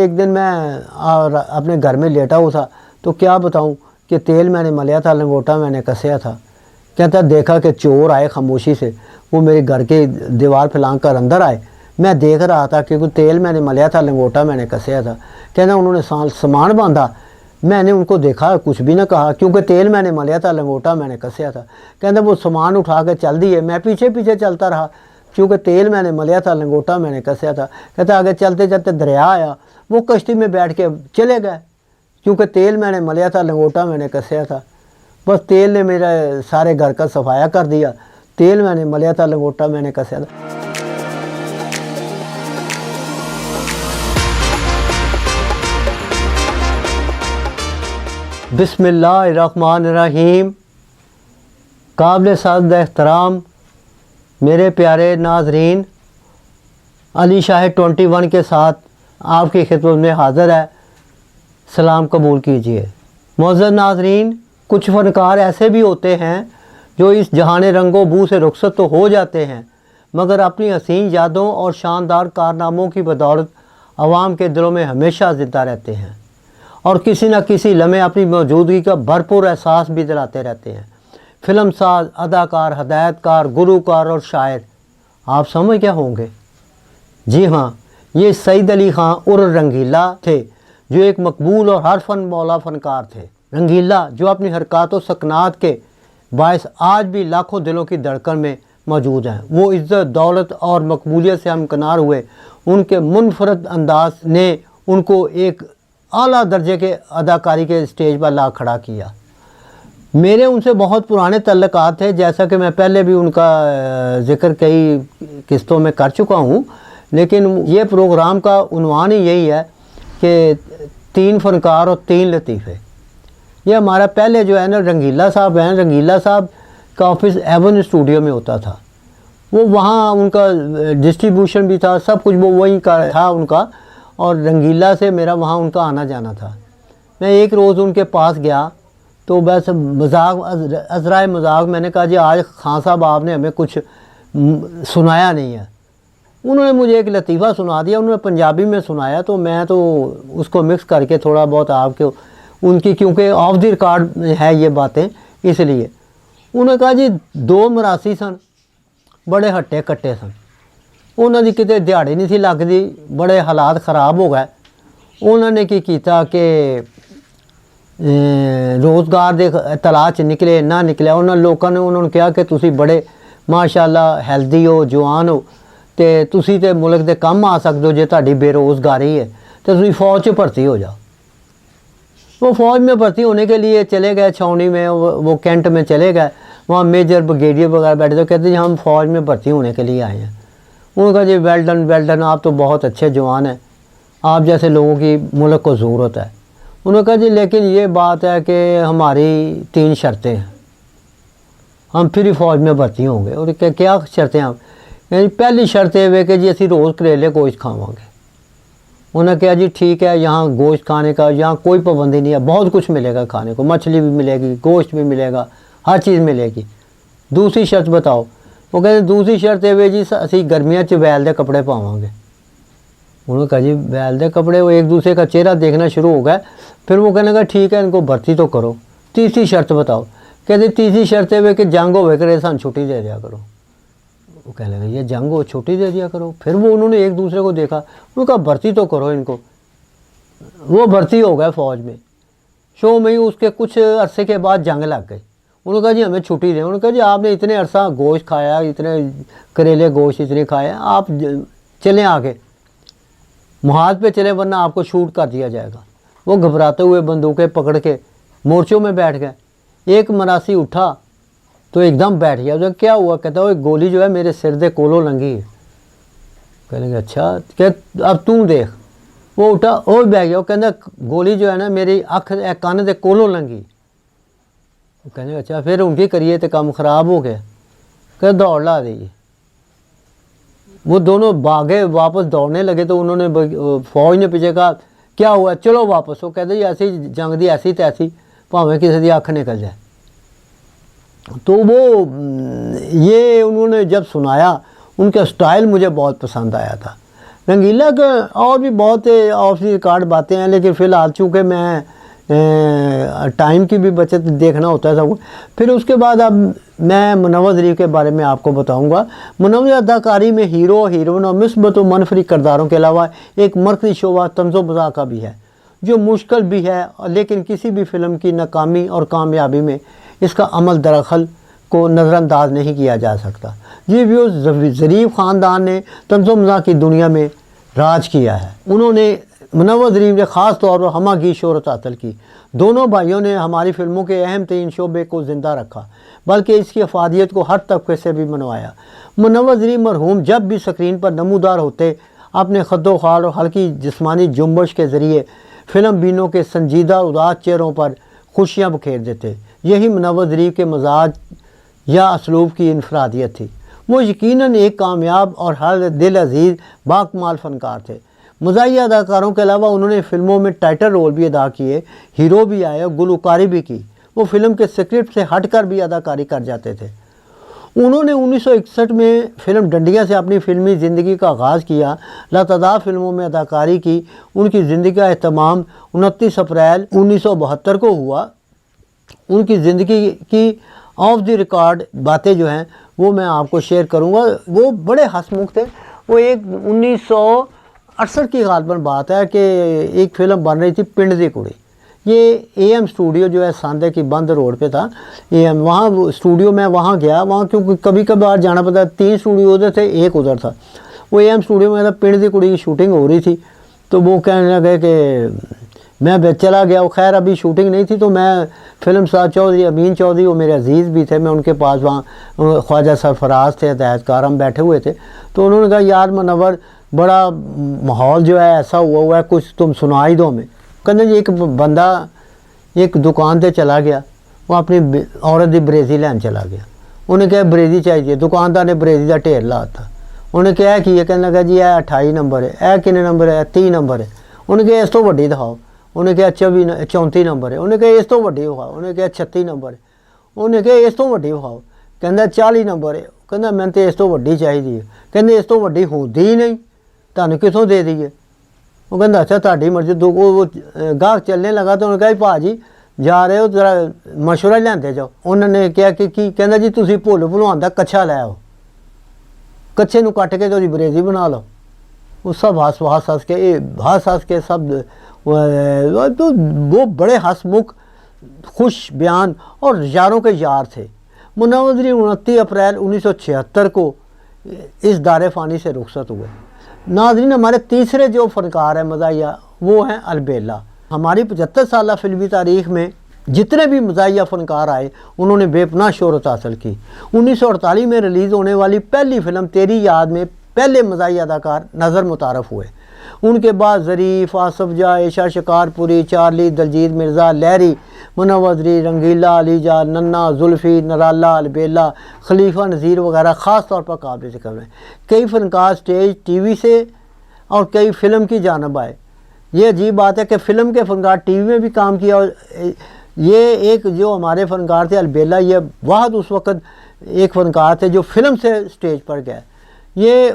ایک دن میں اپنے گھر میں لیٹا ہوا تھا تو کیا بتاؤں کہ تیل میں نے ملیا تھا، لنگوٹا میں نے کسیا تھا۔ کہتا دیکھا کہ چور آئے خاموشی سے، وہ میرے گھر کے دیوار پھلانگ کر اندر آئے، میں دیکھ رہا تھا کیونکہ تیل میں نے ملیا تھا، لنگوٹا میں نے کسیا تھا۔ کہنا انہوں نے سامان باندھا، میں نے ان کو دیکھا، کچھ بھی نہ کہا کیونکہ تیل میں نے ملیا تھا، لنگوٹا میں نے کسیا تھا۔ کہنا وہ سامان اٹھا کے چل دیے، میں پیچھے پیچھے چلتا رہا کیونکہ تیل میں نے ملیا تھا، لنگوٹا میں نے کسیا تھا۔ کہتا آگے چلتے چلتے دریا آیا، وہ کشتی میں بیٹھ کے چلے گئے کیونکہ تیل میں نے ملیا تھا، لنگوٹا میں نے کسیا تھا۔ بس تیل نے میرا سارے گھر کا صفایا کر دیا، تیل میں نے ملیا تھا، لنگوٹا میں نے کسیا تھا۔ بسم اللہ الرحمن الرحیم۔ قابل صد احترام میرے پیارے ناظرین، علی شاہ 21 کے ساتھ آپ کی خدمت میں حاضر ہے، سلام قبول کیجئے۔ معزز ناظرین، کچھ فنکار ایسے بھی ہوتے ہیں جو اس جہان رنگ و بو سے رخصت تو ہو جاتے ہیں مگر اپنی حسین یادوں اور شاندار کارناموں کی بدولت عوام کے دلوں میں ہمیشہ زندہ رہتے ہیں اور کسی نہ کسی لمحے اپنی موجودگی کا بھرپور احساس بھی دلاتے رہتے ہیں۔ فلم ساز، اداکار، ہدایت کار، گلوکار اور شاعر، آپ سمجھ کیا ہوں گے؟ جی ہاں، یہ سعید علی خان اور رنگیلا تھے جو ایک مقبول اور ہر فن مولا فنکار تھے۔ رنگیلا جو اپنی حرکات و سکنات کے باعث آج بھی لاکھوں دلوں کی دھڑکن میں موجود ہیں۔ وہ عزت، دولت اور مقبولیت سے ہمکنار ہوئے، ان کے منفرد انداز نے ان کو ایک اعلیٰ درجے کے اداکاری کے اسٹیج پر لا کھڑا کیا۔ میرے ان سے بہت پرانے تعلقات تھے، جیسا کہ میں پہلے بھی ان کا ذکر کئی قسطوں میں کر چکا ہوں، لیکن یہ پروگرام کا عنوان ہی یہی ہے کہ 3 فنکار اور 3 لطیفے۔ یہ ہمارا پہلے جو ہے نا رنگیلا صاحب ہیں، رنگیلا صاحب کا آفس ایون اسٹوڈیو میں ہوتا تھا، وہ وہاں ان کا ڈسٹریبیوشن بھی تھا، سب کچھ وہ وہیں کا تھا ان کا، اور رنگیلا سے میرا وہاں ان کا آنا جانا تھا۔ میں ایک روز ان کے پاس گیا تو بس مذاق، عذرائے مذاق میں نے کہا جی آج خان صاحب آپ نے ہمیں کچھ سنایا نہیں ہے۔ انہوں نے مجھے ایک لطیفہ سنا دیا، انہوں نے پنجابی میں سنایا تو میں تو اس کو مکس کر کے تھوڑا بہت آپ کے ان کی، کیونکہ آف دی ریکارڈ ہے یہ باتیں، اس لیے انہوں نے کہا جی 2 مراسی سن، بڑے ہٹے کٹے سن، انہوں نے کتے دیہڑی نہیں سی لگتی، بڑے حالات خراب ہو گئے۔ انہوں نے کی کیتا کہ روزگار دے تلاش نکلے نہ نکلے، لوگوں نے کہا کہ تسی بڑے ماشاءاللہ ہیلدی ہو، جوان ہو تے تسی تے ملک دے کم آ سکتے ہو، جے تہاڈی بے روزگاری ہے تو تسی فوج چ بھرتی ہو جاؤ۔ وہ فوج میں بھرتی ہونے کے لیے چلے گئے چھاؤنی میں، وہ کینٹ میں چلے گئے، وہاں میجر بریگیڈیئر وغیرہ بیٹھے تو کہتے جی ہم فوج میں بھرتی ہونے کے لیے آئے ہیں۔ انہوں نے کہا جی ویل ڈن، آپ تو بہت اچھے جوان ہیں، آپ جیسے لوگوں کی ملک کو ضرورت ہے۔ انہوں نے کہا جی لیکن یہ بات ہے کہ ہماری 3 شرطیں ہیں، ہم پھر ہی فوج میں بھرتی ہوں گے۔ اور کیا شرطیں ہیں؟ یعنی پہلی شرط یہ ہے کہ جی اسی روز کریلے گوشت کھاواں گے۔ انہوں نے کہا جی ٹھیک ہے، یہاں گوشت کھانے کا یہاں کوئی پابندی نہیں ہے، بہت کچھ ملے گا کھانے کو، مچھلی بھی ملے گی، گوشت بھی ملے گا، ہر چیز ملے گی۔ دوسری شرط بتاؤ؟ وہ کہتے ہیں دوسری شرط یہ جی اسی گرمیاں چ ویل دے کپڑے پاواں گے۔ انہوں نے کہا جی ویل دے کپڑے، وہ ایک دوسرے کا چہرہ دیکھنا شروع ہو گئے۔ پھر وہ کہنے لگا ٹھیک ہے ان کو بھرتی تو کرو، تیسری شرط بتاؤ؟ کہتے تیسری شرط ہے کہ جنگ ہوئے کرے سان چھٹی دے دیا کرو۔ وہ کہنے لگا یہ جنگ ہو چھٹی دے دیا کرو؟ پھر وہ انہوں نے ایک دوسرے کو دیکھا، انہوں نے کہا بھرتی تو کرو ان کو۔ وہ بھرتی ہو گئے فوج میں، شو میں ہی اس کے کچھ عرصے کے بعد جنگ لگ گئی۔ انہوں نے کہا جی ہمیں چھٹی دیں۔ انہوں نے کہا جی آپ نے اتنے عرصہ گوشت کھایا، اتنے کریلے گوشت اتنے کھائے، آپ چلیں آگے محاذ پہ چلیں ورنہ آپ کو شوٹ کر دیا جائے گا۔ وہ گھبراتے ہوئے بندوقیں پکڑ کے مورچوں میں بیٹھ گئے۔ ایک مراسی اٹھا تو ایک دم بیٹھ گیا۔ جو کیا ہوا؟ کہتا وہ گولی جو ہے میرے سر دے کولوں لنگی ہے۔ کہنے کہ اچھا، کہ اب تم دیکھ۔ وہ اٹھا اور بیٹھ گیا، وہ کہنا گولی جو ہے نا میری اکھ کان دے کولوں لنگی۔ کہنے اچھا پھر ان کی کریے تو کام خراب ہو گیا، کہ دوڑ لا دیجیے۔ وہ دونوں بھاگے واپس دوڑنے لگے تو انہوں نے فوج نے پیچھے کہا کیا ہوا؟ چلو واپس۔ وہ کہتے جی ایسی جنگ دی ایسی تیسی بھاویں کسی دی اکھ نکل جائے۔ تو وہ یہ انہوں نے جب سنایا، ان کا سٹائل مجھے بہت پسند آیا تھا۔ رنگیلا کا اور بھی بہت آف دی ریکارڈ باتیں ہیں، لیکن فی الحال چونکہ میں ٹائم کی بھی بچت دیکھنا ہوتا ہے سب کو. پھر اس کے بعد اب میں منور ظریف کے بارے میں آپ کو بتاؤں گا. منور اداکاری میں ہیرو، ہیروئن اور مثبت و منفرد کرداروں کے علاوہ ایک مرکزی شعبہ طنز و مزاح کا بھی ہے، جو مشکل بھی ہے، لیکن کسی بھی فلم کی ناکامی اور کامیابی میں اس کا عمل دراصل کو نظر انداز نہیں کیا جا سکتا. یہ ویوز ظریف خاندان نے طنز و مزاح کی دنیا میں راج کیا ہے. انہوں نے منور ظریف نے خاص طور پر ہمہ گیر شہرت حاصل کی. دونوں بھائیوں نے ہماری فلموں کے اہم ترین شعبے کو زندہ رکھا، بلکہ اس کی افادیت کو ہر طبقے سے بھی منوایا. منور ظریف مرحوم جب بھی اسکرین پر نمودار ہوتے، اپنے خد و خال اور ہلکی جسمانی جنبش کے ذریعے فلم بینوں کے سنجیدہ اداس چہروں پر خوشیاں بکھیر دیتے. یہی منور ظریف کے مزاج یا اسلوب کی انفرادیت تھی. وہ یقیناً ایک کامیاب اور ہر دل عزیز باکمال فنکار تھے. مزاحیہ اداکاروں کے علاوہ انہوں نے فلموں میں ٹائٹل رول بھی ادا کیے، ہیرو بھی آئے اور گلوکاری بھی کی. وہ فلم کے اسکرپٹ سے ہٹ کر بھی اداکاری کر جاتے تھے. انہوں نے 1961 میں فلم ڈنڈیا سے اپنی فلمی زندگی کا آغاز کیا. لاتعداد فلموں میں اداکاری کی. ان کی زندگی کا اہتمام 29 اپریل 1972 کو ہوا. ان کی زندگی کی آف دی ریکارڈ باتیں جو ہیں وہ میں آپ کو شیئر کروں گا. وہ بڑے ہنسمکھ تھے. وہ ایک 1968 کی غالباً بات ہے کہ ایک فلم بن رہی تھی پنڈ دی کڑی. یہ اے ایم اسٹوڈیو جو ہے ساندے کی بند روڈ پہ تھا. اے ایم وہاں اسٹوڈیو میں وہاں گیا. وہاں کیونکہ کبھی کبھار جانا پڑتا، 3 اسٹوڈیو ادھر تھے، ایک ادھر تھا. وہ اے ایم اسٹوڈیو میں تھا، پنڈ دی کڑی کی شوٹنگ ہو رہی تھی. تو وہ کہنے لگے کہ میں چلا گیا. وہ خیر ابھی شوٹنگ نہیں تھی، تو میں فلم ساز چودھری امین چودھری وہ میرے عزیز بھی تھے، میں ان کے پاس وہاں خواجہ سرفراز تھے ہدایت کار، ہم بیٹھے ہوئے تھے. تو انہوں نے کہا یار منور بڑا ماحول جو ہے ایسا ہوا ہے، کچھ تم سنا ہی دو ہمیں. کہنے جی ایک بندہ ایک دکان تے چلا گیا، وہ اپنی عورت دی بریزی لین چلا گیا. انہیں کہا بریزی چاہیے. دکاندار نے بریزی کا ڈھیر لاتا. انہیں کہا کی ہے؟ کہنے لگا جی 28 نمبر ہے. اے کنے نمبر ہے؟ 30 نمبر ہے. انہیں کہا اس تو وڈی دکھاؤ. انہیں کہا 34 نمبر ہے. انہیں کہا اس تو وڈی دکھاؤ. انہیں کہا 36 نمبر ہے. انہیں کہا اس تو وڈی دکھاؤ. کہندا 40 نمبر ہے. کہندا میں تے اس تو وڈی چاہیے. کہندے اس تو وڈی ہوندی ہی نہیں، تانوں کتوں دے دیے. وہ کہندا اچھا تہاڈی مرضی. وہ گاہک چلنے لگا تو انہوں نے کہا بھا جی جا رہے ہو ذرا مشورہ لیندے جاؤ. انہوں نے کہا کہ کی؟ کہندا جی تسی بھول بھلوان دا کچھا لے آؤ، کچھے نو کٹ کے تو بریزی بنا لو. وہ سب ہنس کے سب تو وہ بڑے ہنسمکھ خوش بیان اور یاروں کے یار تھے. منور ظریف 29 اپریل 1976 کو اس دار فانی سے رخصت ہوئے. ناظرین ہمارے تیسرے جو فنکار ہیں مزاحیہ وہ ہیں البیلا. ہماری 75 سالہ فلمی تاریخ میں جتنے بھی مزاحیہ فنکار آئے انہوں نے بے پناہ شہرت حاصل کی. 1948 میں ریلیز ہونے والی پہلی فلم تیری یاد میں پہلے مزاحیہ اداکار نظر متعارف ہوئے. ان کے بعد ظریف، آصف جاہ، عائشہ شکارپوری، چارلی، دلجیت مرزا، لہری، منور ظریف، رنگیلا، علی جان، ننا، زلفی، نرالا، البیلا، خلیفہ نذیر وغیرہ خاص طور پر قابل ذکر ہیں. کئی فنکار سٹیج، ٹی وی سے اور کئی فلم کی جانب آئے. یہ عجیب بات ہے کہ فلم کے فنکار ٹی وی میں بھی کام کیا. اور یہ ایک جو ہمارے فنکار تھے البیلا، یہ واحد اس وقت ایک فنکار تھے جو فلم سے سٹیج پر گئے. یہ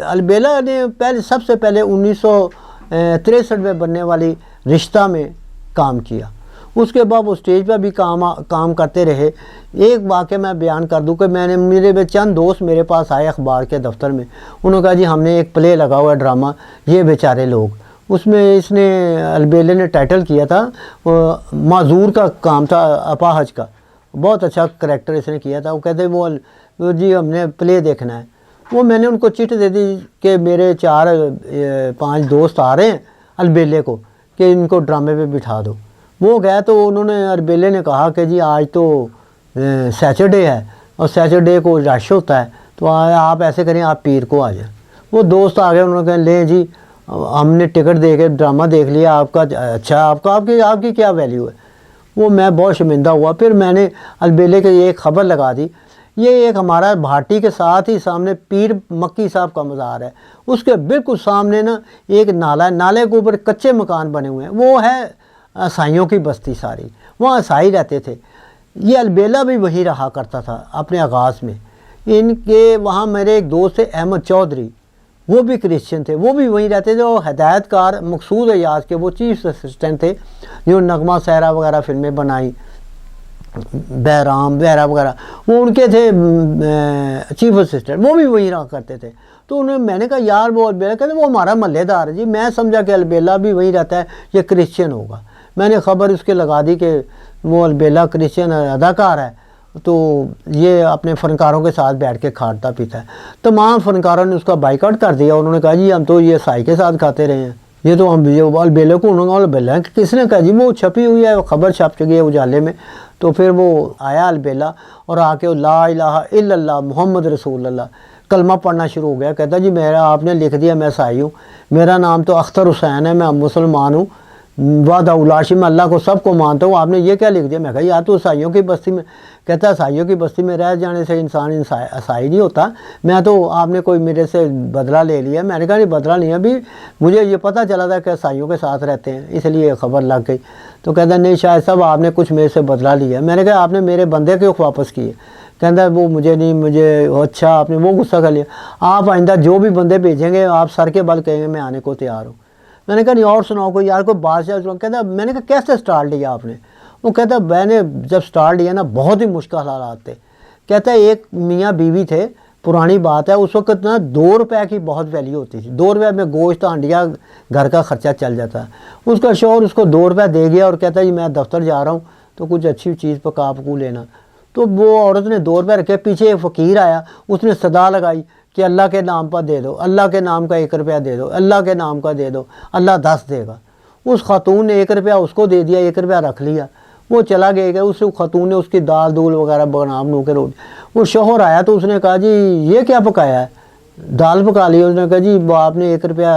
البیلا نے سب سے پہلے 1963 میں بننے والی رشتہ میں کام کیا. اس کے بعد وہ سٹیج پر بھی کام کرتے رہے. ایک واقعہ میں بیان کر دوں کہ میرے چند دوست میرے پاس آئے اخبار کے دفتر میں. انہوں نے کہا جی ہم نے ایک پلے لگا ہوا ہے ڈرامہ یہ بیچارے لوگ. اس میں اس نے البیلے نے ٹائٹل کیا تھا معذور کا کام تھا، اپاہج کا. بہت اچھا کریکٹر اس نے کیا تھا. وہ کہتے وہ جی ہم نے پلے دیکھنا ہے. وہ میں نے ان کو چٹ دے دی کہ میرے 4-5 دوست آ رہے ہیں البیلے کو کہ ان کو ڈرامے پہ بٹھا دو. وہ گئے تو انہوں نے البیلے نے کہا کہ جی آج تو سیچرڈے ہے اور سیچرڈے کو رش ہوتا ہے تو آپ ایسے کریں آپ پیر کو آ جائیں. وہ دوست آ گئے. انہوں نے کہا لیں جی ہم نے ٹکٹ دے کے ڈرامہ دیکھ لیا آپ کا. اچھا آپ کی کیا ویلیو ہے؟ وہ میں بہت شرمندہ ہوا. پھر میں نے البیلے کے یہ ایک خبر لگا دی. یہ ایک ہمارا بھاٹی کے ساتھ ہی سامنے پیر مکی صاحب کا مزار ہے. اس کے بالکل سامنے نا ایک نالا ہے. نالے کے اوپر کچے مکان بنے ہوئے ہیں. وہ ہے عیسائیوں کی بستی ساری. وہاں عیسائی رہتے تھے. یہ البیلا بھی وہی رہا کرتا تھا اپنے آغاز میں. ان کے وہاں میرے ایک دوست تھے احمد چودھری. وہ بھی کرسچن تھے، وہ بھی وہیں رہتے تھے، اور ہدایت کار مقصود ایاز کے وہ چیف اسسٹنٹ تھے، جو نغمہ سحرا وغیرہ فلمیں بنائی، بہرام وغیرہ وغیرہ، وہ ان کے تھے چیف اسسٹنٹ، وہ بھی وہیں رہا کرتے تھے۔ تو میں نے کہا یار وہ البیلا، کہتے وہ ہمارا محلے دار ہے جی، میں سمجھا کہ البیلا بھی وہیں رہتا ہے، یہ کرسچن ہوگا۔ میں نے خبر اس کے لگا دی کہ وہ البیلا کرسچن اداکار ہے، تو یہ اپنے فنکاروں کے ساتھ بیٹھ کے کھاتا پیتا ہے۔ تمام فنکاروں نے اس کا بائیکاٹ کر دیا، انہوں نے کہا جی ہم تو یہ سائی کے ساتھ کھاتے رہے ہیں، یہ تو ہم البیلا کو، انہوں نے البیلا کس نے کہا جی وہ چھپی ہوئی ہے، خبر چھپ چکی ہے اجالے میں۔ تو پھر وہ آیا البیلا اور آ کے لا الہ الا اللہ محمد رسول اللہ کلمہ پڑھنا شروع ہو گیا۔ کہتا جی میرا آپ نے لکھ دیا میں سائی ہوں، میرا نام تو اختر حسین ہے، میں مسلمان ہوں، وحدہ اولاشی میں اللہ کو سب کو مانتا ہوں، آپ نے یہ کیا لکھ دیا؟ میں کہا یار تو عیسائیوں کی بستی میں، کہتا ہے عیسائیوں کی بستی میں رہ جانے سے انسان عیسائی نہیں ہوتا، میں تو آپ نے کوئی میرے سے بدلہ لے لیا۔ میں نے کہا نہیں بدلہ نہیں ہے، ابھی مجھے یہ پتہ چلا تھا کہ عیسائیوں کے ساتھ رہتے ہیں اس لیے خبر لگ گئی۔ تو کہتا نہیں شاید صاحب آپ نے کچھ میرے سے بدلہ لیا۔ میں نے کہا آپ نے میرے بندے کیوں واپس کیے؟ کہتا ہے وہ مجھے نہیں، مجھے اچھا آپ نے وہ غصہ کر لیا، آپ آئندہ جو بھی بندے بھیجیں گے آپ سر کے بل کہیں گے میں آنے کو تیار ہوں۔ میں نے کہا نہیں اور سناؤ کوئی یار کوئی بات سے سناؤ۔ کہتا میں نے کہا کیسے سٹارٹ لیا آپ نے؟ وہ کہتا میں نے جب سٹارٹ لیا نا بہت ہی مشکل حالات تھے۔ کہتا ہے ایک میاں بیوی تھے، پرانی بات ہے، اس وقت نا 2 روپے کی بہت ویلیو ہوتی تھی، 2 روپے میں گوشت ہانڈیا گھر کا خرچہ چل جاتا ہے۔ اس کا شوہر اس کو 2 روپے دے گیا اور کہتا ہے جی میں دفتر جا رہا ہوں تو کچھ اچھی چیز پکا پکو لینا۔ تو وہ عورت نے 2 روپے رکھے، پیچھے ایک فقیر آیا، اس نے صدا لگائی کہ اللہ کے نام پر دے دو، اللہ کے نام کا 1 روپیہ دے دو، اللہ کے نام کا دے دو، اللہ 10 دے گا۔ اس خاتون نے 1 روپیہ اس کو دے دیا، 1 روپیہ رکھ لیا، وہ چلا گیا کہ اس خاتون نے اس کی دال دول وغیرہ بنو کے روٹی۔ وہ شوہر آیا تو اس نے کہا جی یہ کیا پکایا ہے؟ دال پکا لی۔ اس نے کہا جی وہ آپ نے 1 روپیہ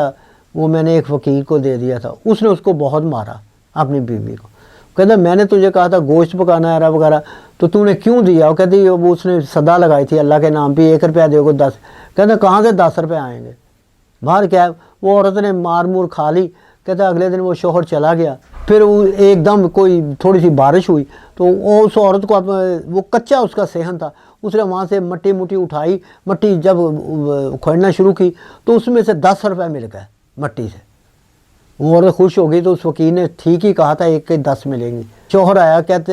وہ میں نے ایک فقیر کو دے دیا تھا۔ اس نے اس کو بہت مارا اپنی بیوی کو، کہتا میں نے تجھے کہا تھا گوشت پکانا ہے وغیرہ تو نے کیوں دیا؟ وہ کہتی وہ اس نے صدا لگائی تھی اللہ کے نام پہ 1 روپیہ دے گو 10۔ کہتا کہاں سے 10 روپے آئیں گے؟ باہر کیا ہے؟ وہ عورت نے مار مور کھا لی۔ کہتا اگلے دن وہ شوہر چلا گیا، پھر وہ ایک دم کوئی تھوڑی سی بارش ہوئی تو اس عورت کو وہ کچا اس کا صحن تھا، اس نے وہاں سے مٹی اٹھائی، مٹی جب کھوڑنا شروع کی تو اس میں سے 10 روپے مل گئے مٹی سے۔ وہ عورت خوش ہو گئی تو اس وکیل نے ٹھیک ہی کہا تھا 1 کے 10 ملیں گے۔ شوہر آیا کہتے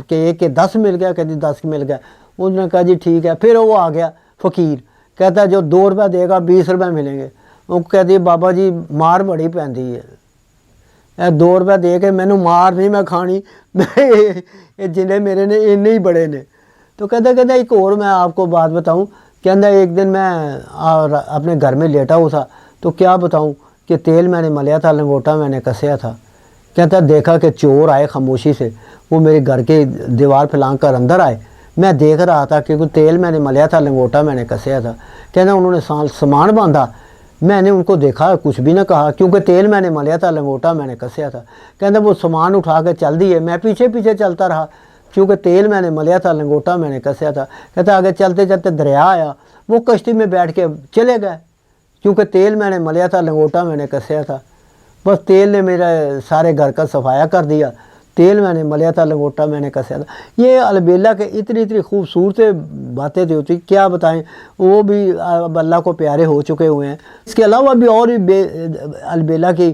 کہ 1 کے 10 مل گیا، کہتی 10 مل گیا۔ انہوں نے کہا جی ٹھیک ہے۔ پھر وہ آ گیا فقیر، کہتا جو 2 روپے دے گا 20 روپے ملیں گے۔ وہ کہتی بابا جی مار بڑی پیندی ہے، 2 روپے دے کے مینوں مار نہیں میں کھانی، جنہیں میرے نے انے ہی بڑے نے۔ تو کہتا ایک اور میں آپ کو بات بتاؤں، کہتا ایک دن میں اپنے گھر میں لیٹا ہوا تھا تو کیا بتاؤں کہ تیل میں نے ملیا تھا، لنگوٹا میں نے کسیا تھا۔ کہتا دیکھا کہ چور آئے خاموشی سے، وہ میرے گھر کے دیوار پھلانگ کر اندر آئے، میں دیکھ رہا تھا کہ تیل میں نے ملیا تھا، لنگوٹا میں نے کسیا تھا۔ کہنا انہوں نے سامان باندھا، میں نے ان کو دیکھا کچھ بھی نہ کہا کیونکہ تیل میں نے ملیا تھا، لنگوٹا میں نے کسیا تھا۔ کہتا وہ سامان اٹھا کے چل دیے، میں پیچھے چلتا رہا کیونکہ تیل میں نے ملیا تھا، لنگوٹا میں نے کسیا تھا۔ کہتا آگے چلتے چلتے دریا آیا، وہ کشتی میں بیٹھ کے چلے گئے کیونکہ تیل میں نے ملیا تھا، لنگوٹا میں نے کسیا تھا۔ بس تیل نے میرا سارے گھر کا صفایا کر دیا، تیل میں نے ملیا تھا، لنگوٹا میں نے کسیا تھا۔ یہ البیلا کے اتنی خوبصورت باتیں تھی ہوتی، کیا بتائیں، وہ بھی اب اللہ کو پیارے ہو چکے ہوئے ہیں۔ اس کے علاوہ بھی اور بھی البیلا کی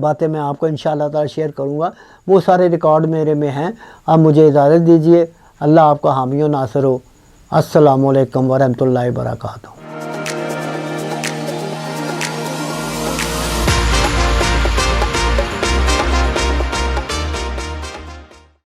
باتیں میں آپ کو انشاءاللہ تعالی شیئر کروں گا، وہ سارے ریکارڈ میرے میں ہیں۔ اب مجھے اجازت دیجیے، اللہ آپ کا حامی و ناصر ہو۔ السلام علیکم ورحمۃ اللہ وبرکاتہ۔